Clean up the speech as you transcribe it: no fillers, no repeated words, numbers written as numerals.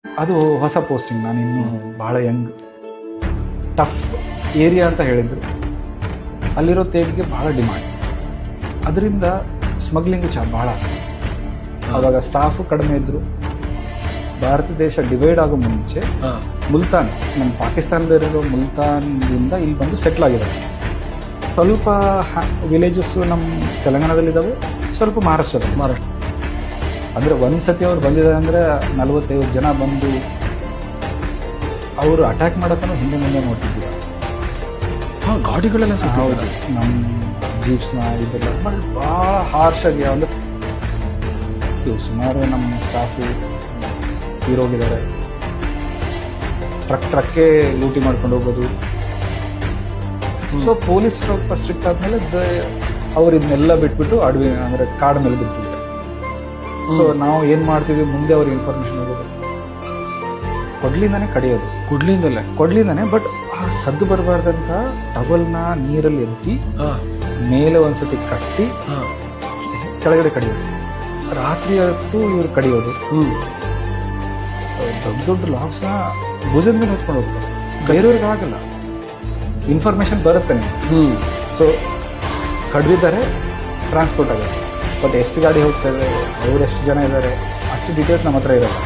ಅದು ಹೊಸ ಪೋಸ್ಟಿಂಗ್, ನಾನು ಇನ್ನೂ ಭಾಳ ಯಂಗ್. ಟಫ್ ಏರಿಯಾ ಅಂತ ಹೇಳಿದ್ರು. ಅಲ್ಲಿರೋ ತೇಲಿಗೆ ಭಾಳ ಡಿಮಾಂಡ್, ಅದರಿಂದ ಸ್ಮಗ್ಲಿಂಗು ಭಾಳ. ಆವಾಗ ಸ್ಟಾಫು ಕಡಿಮೆ ಇದ್ದರು. ಭಾರತ ದೇಶ ಡಿವೈಡ್ ಆಗೋ ಮುಂಚೆ ಮುಲ್ತಾನ್, ನಮ್ಮ ಪಾಕಿಸ್ತಾನದಲ್ಲಿರೋ ಮುಲ್ತಾನ್ದಿಂದ ಇಲ್ಲಿ ಬಂದು ಸೆಟ್ಲ್ ಆಗಿದ್ದಾರೆ. ಸ್ವಲ್ಪ ವಿಲೇಜಸ್ಸು ನಮ್ಮ ತೆಲಂಗಾಣದಲ್ಲಿದ್ದಾವೆ, ಸ್ವಲ್ಪ ಮಹಾರಾಷ್ಟ್ರ. ಅಂದರೆ ಒಂದು ಸತಿ ಅವ್ರು ಬಂದಿದ್ದಾರೆ ಅಂದರೆ 40-50 ಜನ ಬಂದು ಅವರು ಅಟ್ಯಾಕ್ ಮಾಡೋಕ್ಕೂ ಹಿಂದೆ ಮುಂದೆ ನೋಡ್ತಿದ್ದೀರ. ಗಾಡಿಗಳೆಲ್ಲ ಹೌದು, ನಮ್ಮ ಜೀಪ್ಸ್ನ ಇದೆಲ್ಲ ಬಟ್ ಭಾಳ ಹಾರ್ಷಾಗಿ. ಅಂದರೆ ಸುಮಾರು ನಮ್ಮ ಸ್ಟಾಫು ತೀರೋಗಿದ್ದಾರೆ. ಟ್ರಕ್ಕೆ ಲೂಟಿ ಮಾಡ್ಕೊಂಡು ಹೋಗೋದು. ಸೊ ಪೊಲೀಸ್ ಸ್ವಲ್ಪ ಸ್ಟ್ರಿಕ್ಟ್ ಆದಮೇಲೆ ಅವ್ರು ಇದನ್ನೆಲ್ಲ ಬಿಟ್ಬಿಟ್ಟು ಅಡವಿ ಅಂದರೆ ಕಾಡು ಮೇಲೆ ಬಿಟ್ಬಿಟ್ರೆ. ಸೊ ನಾವು ಏನು ಮಾಡ್ತೀವಿ, ಮುಂದೆ ಅವ್ರಿಗೆ ಇನ್ಫಾರ್ಮೇಶನ್ ಹೋಗೋದು, ಕೊಡ್ಲಿಂದಾನೆ ಕಡಿಯೋದು. ಕೊಡ್ಲಿಂದಾನೆ ಬಟ್ ಆ ಸದ್ದು ಬರಬಾರ್ದಂತ ಟವಲ್ನ ನೀರಲ್ಲಿ ಎತ್ತಿ ಮೇಲೆ ಒಂದ್ಸತಿ ಕಟ್ಟಿ ಕೆಳಗಡೆ ಕಡಿಯೋದು. ರಾತ್ರಿ ಹೊತ್ತು ಇವ್ರು ಕಡಿಯೋದು. ದೊಡ್ಡ ದೊಡ್ಡ ಲಾಕ್ಸ್ನ ಭುಜದ ಮೇಲೆ ಹೊತ್ಕೊಂಡು ಹೋಗ್ತಾರೆ. ಬೇರೆಯವ್ರಿಗೆ ಆಗಲ್ಲ, ಇನ್ಫಾರ್ಮೇಶನ್ ಬರುತ್ತೆ ನಿಮಗೆ. ಸೊ ಕಡ್ದಿದ್ದಾರೆ, ಟ್ರಾನ್ಸ್ಪೋರ್ಟ್ ಆಗುತ್ತೆ. ಬಟ್ ಎಷ್ಟು ಗಾಡಿ ಹೋಗ್ತದೆ, ಅವ್ರು ಎಷ್ಟು ಜನ ಇದ್ದಾರೆ, ಅಷ್ಟು ಡೀಟೇಲ್ಸ್ ನಮ್ಮ ಹತ್ರ ಇರೋಲ್ಲ.